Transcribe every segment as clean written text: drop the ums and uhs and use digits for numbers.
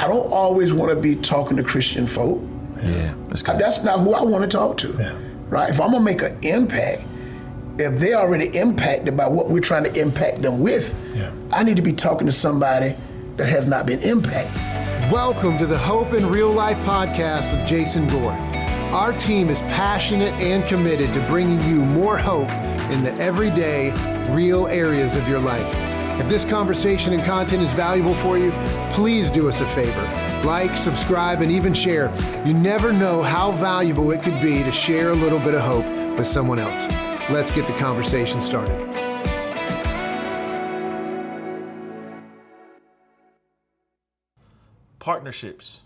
I don't always want to be talking to Christian folk. Yeah, that's not who I want to talk to, right? If I'm gonna make an impact, if they're already impacted by what we're trying to impact them with, I need to be talking to somebody that has not been impacted. Welcome to the Hope in Real Life podcast with Jason Gore. Our team is passionate and committed to bringing you more hope in the everyday, real areas of your life. If this conversation and content is valuable for you, please do us a favor. Like, subscribe, and even share. You never know how valuable it could be to share a little bit of hope with someone else. Let's get the conversation started. Partnerships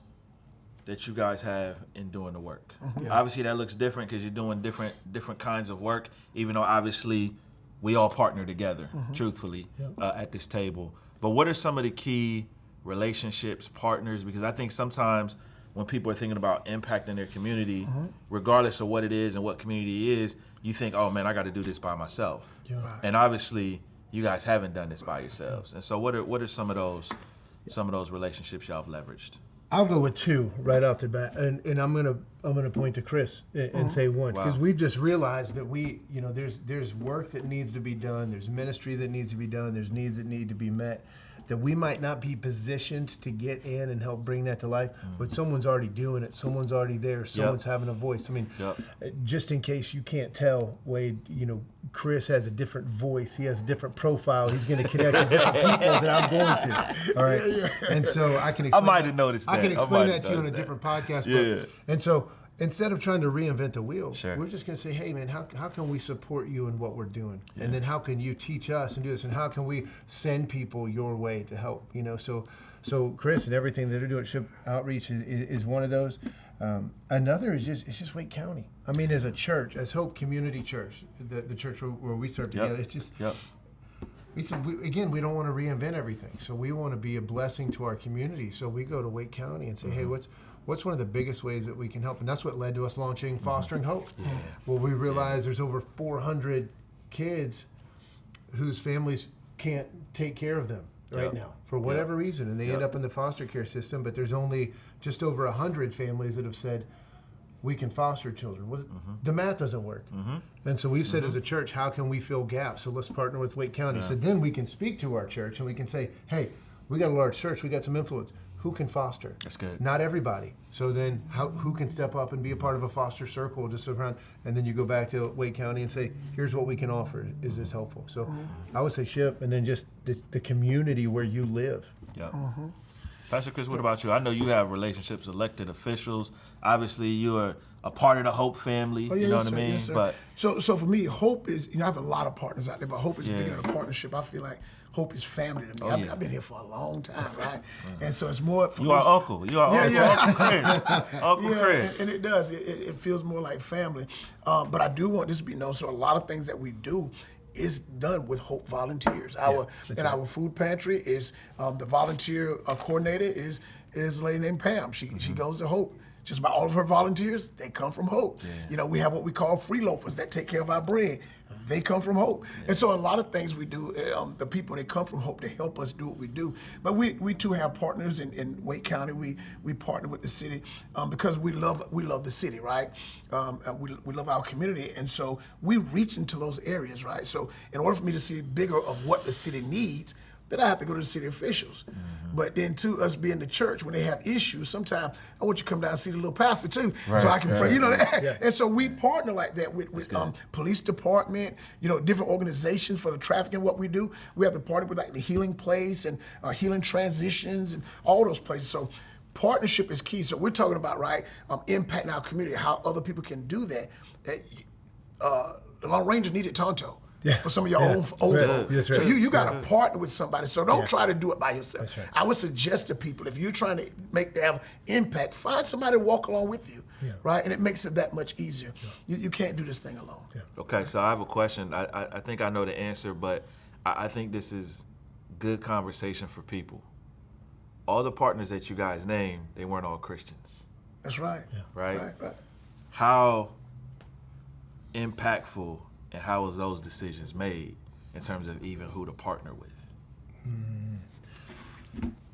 that you guys have in doing the work. Obviously that looks different because you're doing different kinds of work, even though obviously we all partner together, truthfully, at this table. But what are some of the key relationships, partners? Because I think sometimes when people are thinking about impacting their community, regardless of what it is and what community it is, you think, oh man, I got to do this by myself. And obviously you guys haven't done this by yourselves. And so what are some of those relationships y'all have leveraged? I'll go with two right off the bat, and I'm gonna point to Chris and say one, because we've just realized that there's work that needs to be done, there's ministry that needs to be done, there's needs that need to be met, that we might not be positioned to get in and help bring that to life, but someone's already doing it, someone's already there, someone's having a voice. I mean, just in case you can't tell, Wade, Chris has a different voice, he has a different profile, he's going to connect with different people that I'm going to, all right? And so I can explain I might have noticed that. I can explain that to you on a different podcast. And so instead of trying to reinvent the wheel, we're just going to say, hey man, how can we support you in what we're doing? And then how can you teach us and do this? And how can we send people your way to help? So Chris and everything that they're doing, Ship Outreach is one of those. Another is just Wake County. I mean, as a church, as Hope Community Church, the church where we serve together, it's just, we said, we don't want to reinvent everything. So we want to be a blessing to our community. So we go to Wake County and say, hey, what's one of the biggest ways that we can help? And that's what led to us launching Fostering Hope. Well, we realized there's over 400 kids whose families can't take care of them right now for whatever reason, and they end up in the foster care system, but there's only just over 100 families that have said, we can foster children. Well, the math doesn't work. And so we've said as a church, how can we fill gaps? So let's partner with Wake County. So then we can speak to our church and we can say, hey, we got a large church, we got some influence. Who can foster? That's good. Not everybody. So then who can step up and be a part of a foster circle just around, and then you go back to Wake County and say, here's what we can offer. Is this helpful? So I would say Ship, and then just the community where you live. Pastor Chris, what about you? I know you have relationships, elected officials. Obviously, you are a part of the Hope family. You know what I mean? Yes, sir. But so for me, Hope is, I have a lot of partners out there, but Hope is bigger than a partnership. I feel like Hope is family to me. I've been here for a long time, right? And so it's more for you are uncle. You are Uncle Chris. Uncle Chris. And it does. It feels more like family. But I do want this to be known. So a lot of things that we do is done with Hope volunteers. Our food pantry is the volunteer coordinator is a lady named Pam. She goes to Hope. Just about all of her volunteers, they come from Hope. We have what we call free loafers that take care of our bread. They come from Hope. And so a lot of things we do, the people that come from Hope, they help us do what we do. But we too have partners in Wake County. We partner with the city because we love the city, right? We love our community. And so we reach into those areas, right? So in order for me to see bigger of what the city needs, then I have to go to the city officials. But then to us being the church, when they have issues, sometimes I want you to come down and see the little pastor too, so I can pray, that. And so we partner like that with police department, different organizations for the trafficking, what we do. We have to partner with like the Healing Place and Healing Transitions and all those places. So partnership is key. So we're talking about, impacting our community, how other people can do that. The Lone Ranger needed Tonto. For some of your own folk. Right. So you got to partner with somebody. So don't try to do it by yourself. Right. I would suggest to people, if you're trying to have impact, find somebody to walk along with you, right? And it makes it that much easier. You can't do this thing alone. Okay, so I have a question. I think I know the answer, but I think this is good conversation for people. All the partners that you guys named, they weren't all Christians. That's right. Right? How impactful and how was those decisions made in terms of even who to partner with?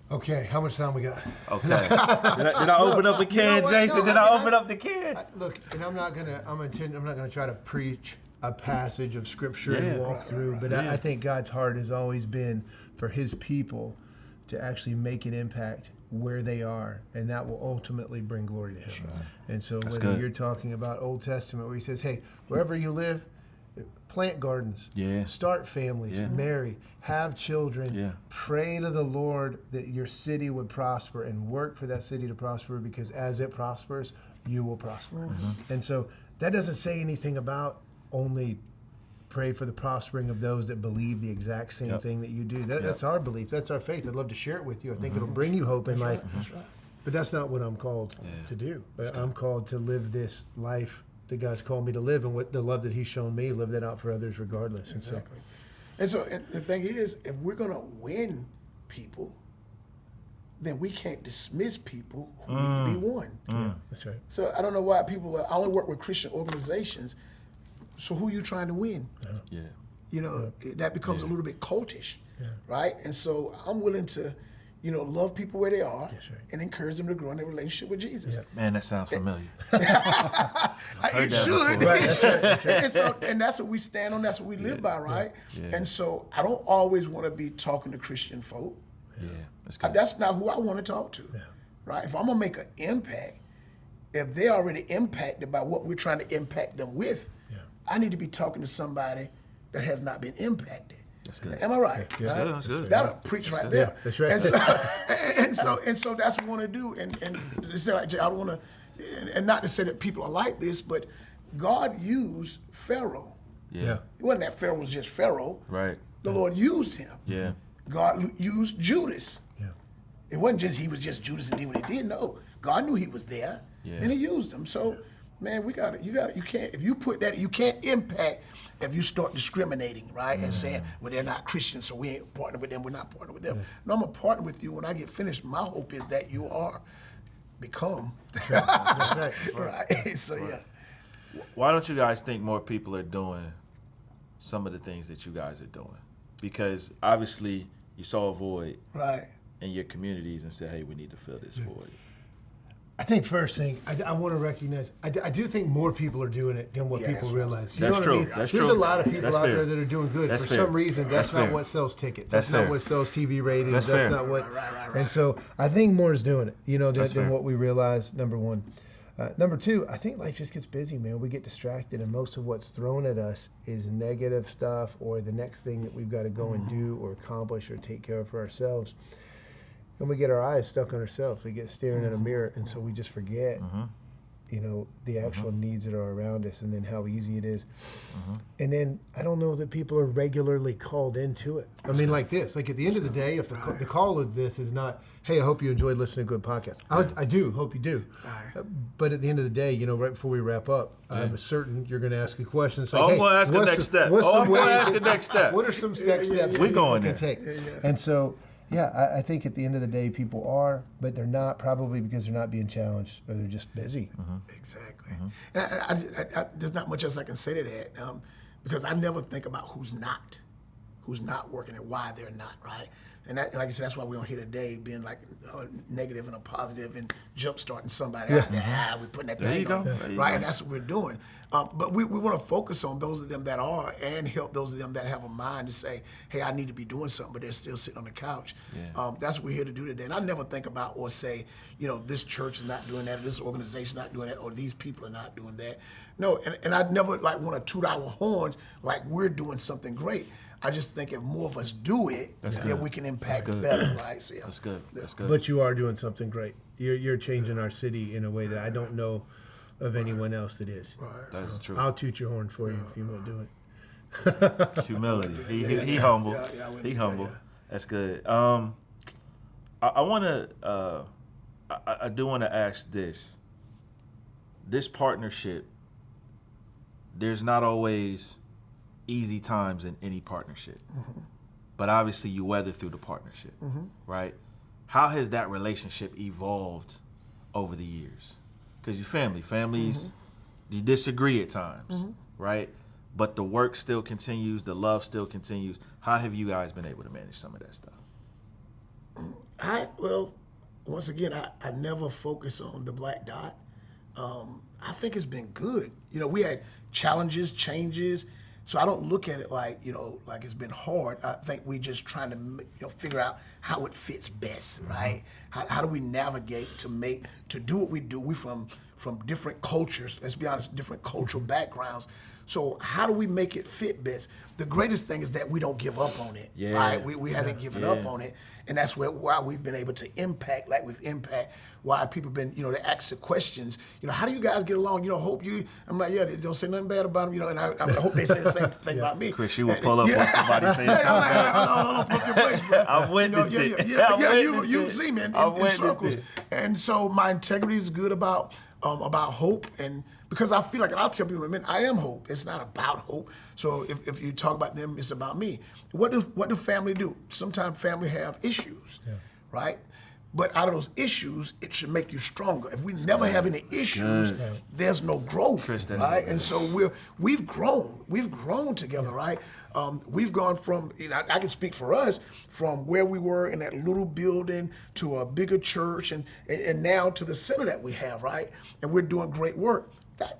Okay, how much time we got? Okay. Did I open up the can, Jason? Did I open up the can? Look, and I'm not gonna try to preach a passage of scripture and walk through, but I think God's heart has always been for His people to actually make an impact where they are, and that will ultimately bring glory to Him. Right. And so whether you're talking about Old Testament where He says, hey, wherever you live, plant gardens, start families, marry, have children, pray to the Lord that your city would prosper and work for that city to prosper, because as it prospers, you will prosper. Mm-hmm. And so that doesn't say anything about only pray for the prospering of those that believe the exact same thing that you do. That's our belief. That's our faith. I'd love to share it with you. I think it'll bring you hope in life. That's right. But that's not what I'm called to do. I'm called to live this life that God's called me to live, and what the love that He's shown me, live that out for others regardless. Exactly. And so the thing is, if we're going to win people, then we can't dismiss people who need to be won. Yeah, that's right. So I don't know why people, I only work with Christian organizations. So who are you trying to win? Yeah. You know, that becomes a little bit cultish, right? And so I'm willing to, you know, love people where they are and encourage them to grow in their relationship with Jesus. Yeah. Man, that sounds familiar. It should. Right. And that's what we stand on. That's what we live by, right? Yeah. And so I don't always want to be talking to Christian folk. Yeah, that's good. That's not who I want to talk to, right? If I'm going to make an impact, if they're already impacted by what we're trying to impact them with, I need to be talking to somebody that has not been impacted. That's good. Am I right? Yeah, that's good. That'll preach right there. Yeah, that's right. And so that's what we want to do. And to say like, I don't want to, and not to say that people are like this, but God used Pharaoh. Yeah. It wasn't that Pharaoh was just Pharaoh. Right. The Lord used him. Yeah. God used Judas. Yeah. It wasn't just he was just Judas and did what he did. No, God knew he was there, and He used him. So. Man, you can't, if you put that, you can't impact if you start discriminating, right? And saying, well, they're not Christians, so we ain't partnering with them, we're not partnering with them. No, I'm going to partner with you when I get finished. My hope is that you become. That's right. Right. So, Why don't you guys think more people are doing some of the things that you guys are doing? Because obviously you saw a void in your communities and said, hey, we need to fill this void. I think first thing, I want to recognize, I do think more people are doing it than what people realize. You know what I mean? There's a lot of people out there that are doing good. For some reason, that's not what sells tickets. That's not what sells TV ratings. That's not what. And so I think more is doing it, you know, than what we realize, number one. Number two, I think life just gets busy, man. We get distracted, and most of what's thrown at us is negative stuff or the next thing that we've got to go and do or accomplish or take care of for ourselves. And we get our eyes stuck on ourselves. We get staring at a mirror, and so we just forget, you know, the actual needs that are around us, and then how easy it is. And then I don't know that people are regularly called into it. I mean, like this. Like at the end of the day, if the call of this is not, hey, I hope you enjoyed listening to a good podcast. I do. Hope you do. But at the end of the day, you know, right before we wrap up, I'm certain you're going to ask a question. It's like, I'm going to ask the next step. I'm going to ask the next step. What are some next steps we going can take? And so... yeah, I think at the end of the day, people are, but they're not, probably because they're not being challenged or they're just busy. Exactly. And there's not much else I can say to that, because I never think about who's not working and why they're not, right? And that, like I said, that's why we're on here today, being like negative and a positive and jump-starting somebody out there. We're putting that thing on, right? And that's what we're doing. But we want to focus on those of them that are and help those of them that have a mind to say, hey, I need to be doing something, but they're still sitting on the couch. That's what we're here to do today. And I never think about or say, you know, this church is not doing that, or this organization is not doing that, or these people are not doing that. No, and I never like want to toot our horns like we're doing something great. I just think if more of us do it, then we can impact better, right? So, That's good. That's good. But you are doing something great. You're changing our city in a way that I don't know of anyone else that is. That is true. I'll toot your horn for you if you won't do it. Humility. He humble. He humble. That's good. I want to. I do want to ask this. This partnership. There's not always easy times in any partnership, but obviously you weather through the partnership, right? How has that relationship evolved over the years? Because your families, you disagree at times, right? But the work still continues, the love still continues. How have you guys been able to manage some of that stuff? Once again, I never focus on the black dot. I think it's been good. We had challenges, changes, so I don't look at it like it's been hard. I think we just trying to figure out how it fits best, right? How do we navigate to do what we do? We from different cultures. Let's be honest, different cultural backgrounds. So how do we make it fit best? The greatest thing is that we don't give up on it, right? We haven't given up on it, and that's why we've been able to impact like we've impacted. Why people been, they ask the questions, how do you guys get along? Hope you. I'm like, they don't say nothing bad about them, and I hope they say the same thing about me. Chris, you would pull up on somebody saying something. Hold on, pump your brakes, bro. I've witnessed it. You've seen me in circles, and so my integrity is good about hope, and because I feel like, and I'll tell people in a minute, I am hope. It's not about hope. So if you talk about them, it's about me. What do family do? Sometimes family have issues, right? But out of those issues, it should make you stronger. If we never have any issues, there's no growth, right? And so we've grown together, right? We've gone from, I can speak for us, from where we were in that little building to a bigger church, and now to the center that we have, right? And we're doing great work. That's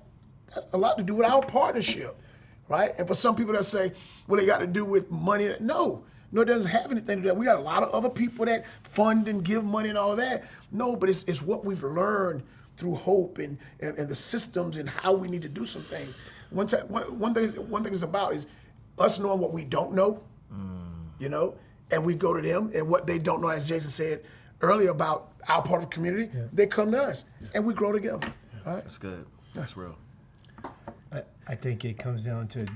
a lot to do with our partnership, right? And for some people that say, well, they got to do with money. No, it doesn't have anything to do with that. We got a lot of other people that fund and give money and all of that. No, but it's what we've learned through hope and the systems and how we need to do some things. One thing is about is us knowing what we don't know, and we go to them, and what they don't know, as Jason said earlier about our part of the community, they come to us, and we grow together. Right? That's good. That's real. I think it comes down to,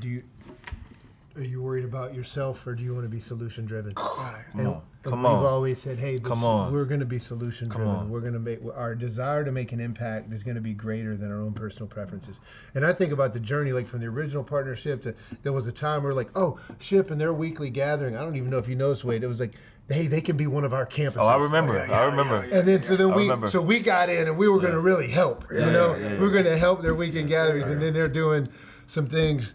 are you worried about yourself, or do you want to be solution driven? Come on. We've always said, hey, we're going to be solution driven. We're going to make our desire to make an impact is going to be greater than our own personal preferences. And I think about the journey, like from the original partnership to, there was a time where SHIP and their weekly gathering. I don't even know if you noticed, Wade. It was like, hey, they can be one of our campuses. Oh, I remember. I remember. And then we got in, and we were going to really help. We were going to help their weekend gatherings, and then they're doing some things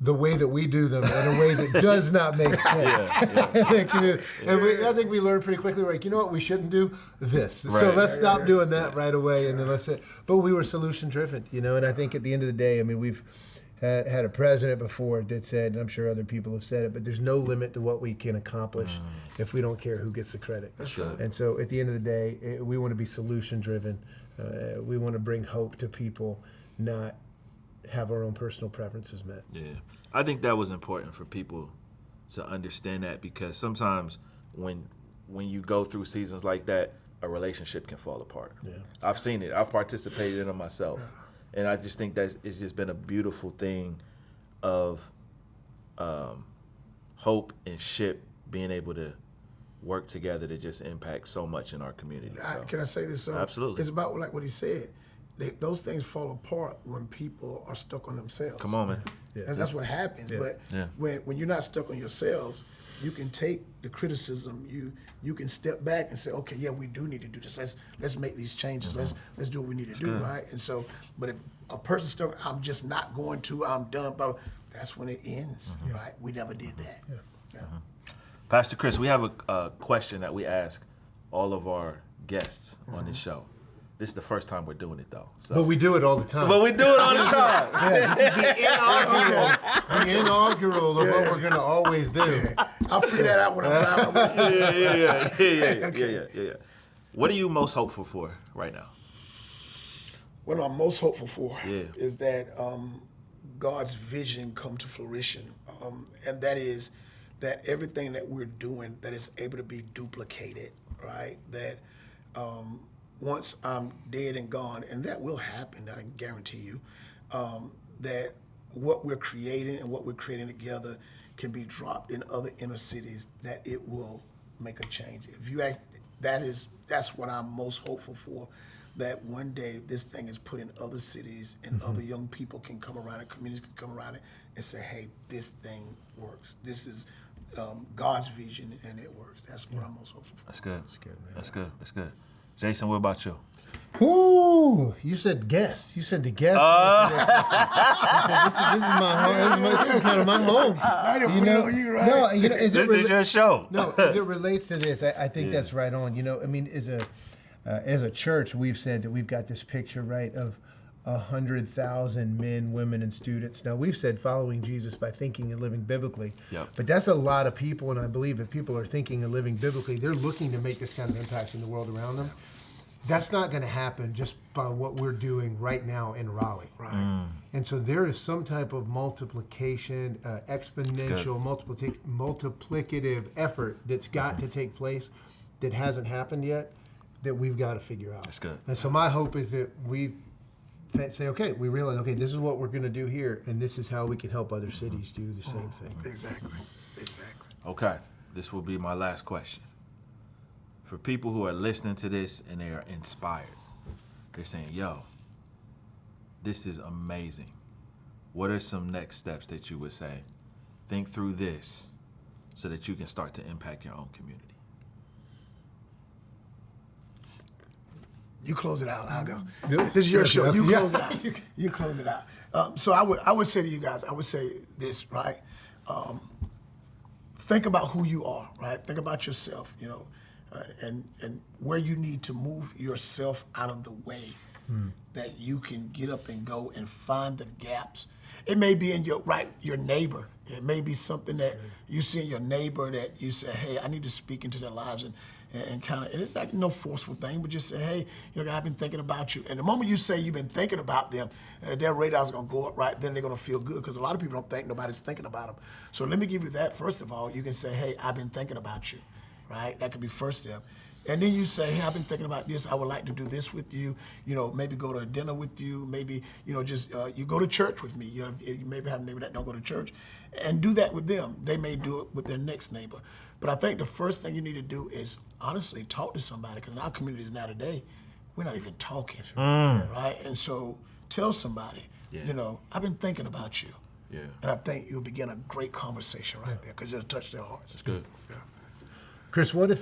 the way that we do them in a way that does not make sense. I think we learned pretty quickly, like, you know what, we shouldn't do this. Right. So let's stop doing that right away, and then let's say, but we were solution driven, and I think at the end of the day, I mean, we've had a president before that said, and I'm sure other people have said it, but there's no limit to what we can accomplish if we don't care who gets the credit. That's right. And so at the end of the day, we want to be solution driven. We want to bring hope to people, not have our own personal preferences met. Yeah. I think that was important for people to understand that, because sometimes when you go through seasons like that, a relationship can fall apart. Yeah. I've seen it. I've participated in it myself. And I just think that it's just been a beautiful thing of hope and SHIP being able to work together to just impact so much in our community. Can I say this? Absolutely. It's about like what he said. Those things fall apart when people are stuck on themselves. Come on, man. Yeah. That's what happens. Yeah. But when you're not stuck on yourselves, you can take the criticism. You can step back and say, okay, yeah, we do need to do this. Let's make these changes. Mm-hmm. Let's do what we need to do, right? And so, but if a person's stuck, I'm just not going to. I'm done. But that's when it ends, right? We never did that. Yeah. Pastor Chris, we have a question that we ask all of our guests on this show. This is the first time we're doing it, though. So. But we do it all the time. But we do it all the time. Yeah, this is the inaugural of what we're going to always do. I'll figure that out when I'm out. Yeah. What are you most hopeful for right now? What I'm most hopeful for is that God's vision come to fruition. And that is that everything that we're doing, that is able to be duplicated, right? That once I'm dead and gone, and that will happen, I can guarantee you, that what we're creating and what we're creating together can be dropped in other inner cities, that it will make a change. If you ask, that's what I'm most hopeful for, that one day this thing is put in other cities and other young people can come around it, communities can come around it and say, hey, this thing works. This is God's vision and it works. That's what I'm most hopeful for. That's good. That's good. Jason, what about you? Ooh, you said guest. You said the guest. You said, this is my home. This is kind of my home. No, This is your show. No, as it relates to this, I think that's right on. I mean, as a church, we've said that we've got this picture, right, of 100,000 men, women, and students. Now, we've said following Jesus by thinking and living biblically. Yep. But that's a lot of people, and I believe if people are thinking and living biblically, they're looking to make this kind of impact in the world around them. That's not going to happen just by what we're doing right now in Raleigh. Right. And so there is some type of multiplication, exponential, multiplicative effort that's got to take place that hasn't happened yet that we've got to figure out. That's good. And so my hope is that we say, okay, we realize, okay, this is what we're going to do here, and this is how we can help other cities do the same thing. Exactly. Okay, this will be my last question. For people who are listening to this and they are inspired, they're saying, yo, this is amazing. What are some next steps that you would say? Think through this so that you can start to impact your own community. You close it out, I'll go. This is your show. You close it out. You close it out. So I would say to you guys, I would say this, right? Think about who you are, right? Think about yourself, and where you need to move yourself out of the way that you can get up and go and find the gaps. It may be in your neighbor. It may be something that you see in your neighbor that you say, hey, I need to speak into their lives and kind of, and it's like no forceful thing, but just say, hey, I've been thinking about you. And the moment you say you've been thinking about them, their radar's gonna go up, right? Then they're gonna feel good because a lot of people don't think nobody's thinking about them. So let me give you that. First of all, you can say, hey, I've been thinking about you, right? That could be first step. And then you say, hey, I've been thinking about this. I would like to do this with you. Maybe go to a dinner with you. Maybe, just you go to church with me. You maybe have a neighbor that don't go to church. And do that with them. They may do it with their next neighbor. But I think the first thing you need to do is, honestly, talk to somebody. Because in our communities now today, we're not even talking, right? And so tell somebody, I've been thinking about you. Yeah. And I think you'll begin a great conversation right there because it'll touch their hearts. That's good. Yeah. Chris, what if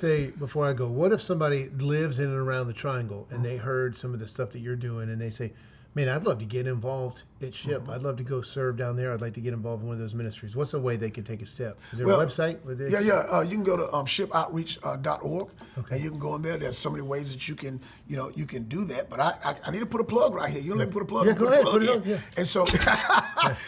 somebody lives in and around the Triangle and they heard some of the stuff that you're doing and they say, man, I'd love to get involved at SHIP. I'd love to go serve down there. I'd like to get involved in one of those ministries. What's a way they could take a step? Is there a website? You can go to shipoutreach.org, and you can go in there. There's so many ways that you can do that. But I need to put a plug right here. You don't let me put a plug. Yeah, go ahead. Put it on. Yeah. And so,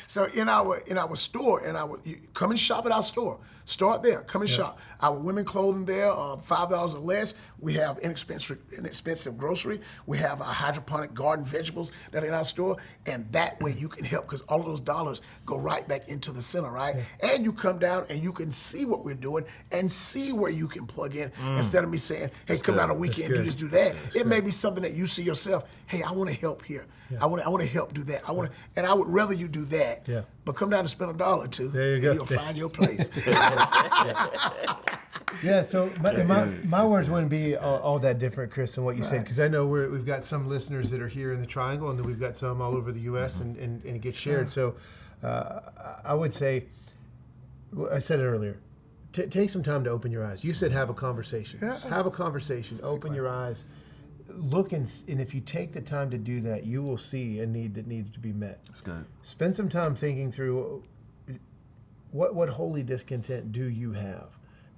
so in our store, you come and shop at our store. Start there. Come and shop. Our women clothing there, $5 or less. We have inexpensive grocery. We have our hydroponic garden vegetables that are in our store, and that way you can help because all of those dollars go right back into the center, right? Yeah. And you come down and you can see what we're doing and see where you can plug in instead of me saying, hey, come down on a weekend, do this, do that. It may be something that you see yourself, hey, I want to help here. Yeah. I want to help do that. And I would rather you do that. Yeah. But come down and spend $1 or $2. There you go. And you'll find your place. Yeah, so my words wouldn't be all that different, Chris, than what you said, because I know we've got some listeners that are here in the Triangle, and then we've got some all over the U.S., and it gets shared. So I would say, I said it earlier, take some time to open your eyes. You said have a conversation. Yeah. Have a conversation. Open your eyes. Look, and if you take the time to do that, you will see a need that needs to be met. That's good. Spend some time thinking through what holy discontent do you have,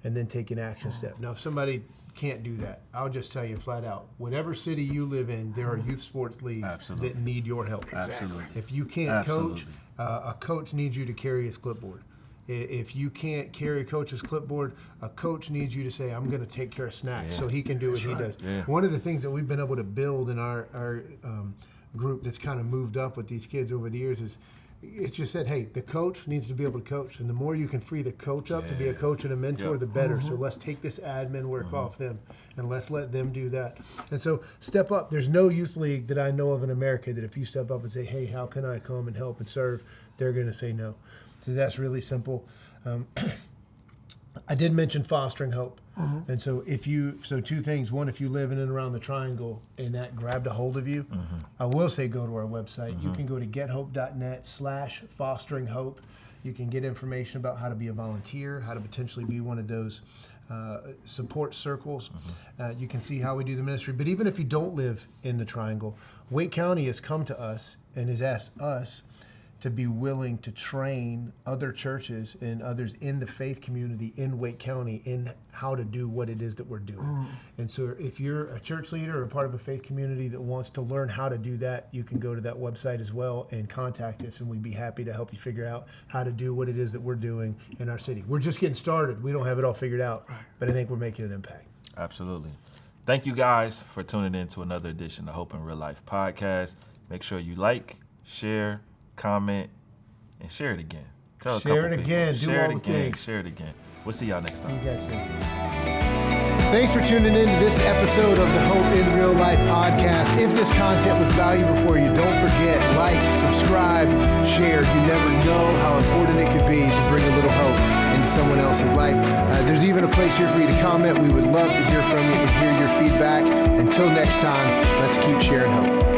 and then take an action step. Now, if somebody can't do that, I'll just tell you flat out, whatever city you live in, there are youth sports leagues that need your help. Absolutely. If you can't coach, a coach needs you to carry his clipboard. If you can't carry a coach's clipboard, a coach needs you to say, I'm going to take care of snacks so he can do what he does. Yeah. One of the things that we've been able to build in our group that's kind of moved up with these kids over the years is it's just said, hey, the coach needs to be able to coach. And the more you can free the coach up to be a coach and a mentor, the better. So let's take this admin work off them and let's let them do that. And so step up. There's no youth league that I know of in America that if you step up and say, hey, how can I come and help and serve, they're going to say no. So that's really simple. I did mention fostering hope. And so two things. One, if you live in and around the Triangle and that grabbed a hold of you, I will say go to our website. You can go to gethope.net/fostering hope. You can get information about how to be a volunteer, how to potentially be one of those support circles. You can see how we do the ministry. But even if you don't live in the Triangle, Wake County has come to us and has asked us to be willing to train other churches and others in the faith community in Wake County in how to do what it is that we're doing. And so if you're a church leader or a part of a faith community that wants to learn how to do that, you can go to that website as well and contact us, and we'd be happy to help you figure out how to do what it is that we're doing in our city. We're just getting started. We don't have it all figured out, but I think we're making an impact. Absolutely. Thank you guys for tuning in to another edition of Hope in Real Life podcast. Make sure you like, share, comment, and share it again. Tell Share a couple it again. people. Do Share all it the again. things. Share it again. We'll see y'all next See time. you guys soon. Thanks for tuning in to this episode of the Hope in Real Life podcast. If this content was valuable for you, don't forget, like, subscribe, share. You never know how important it could be to bring a little hope into someone else's life. There's even a place here for you to comment. We would love to hear from you and hear your feedback. Until next time, let's keep sharing hope.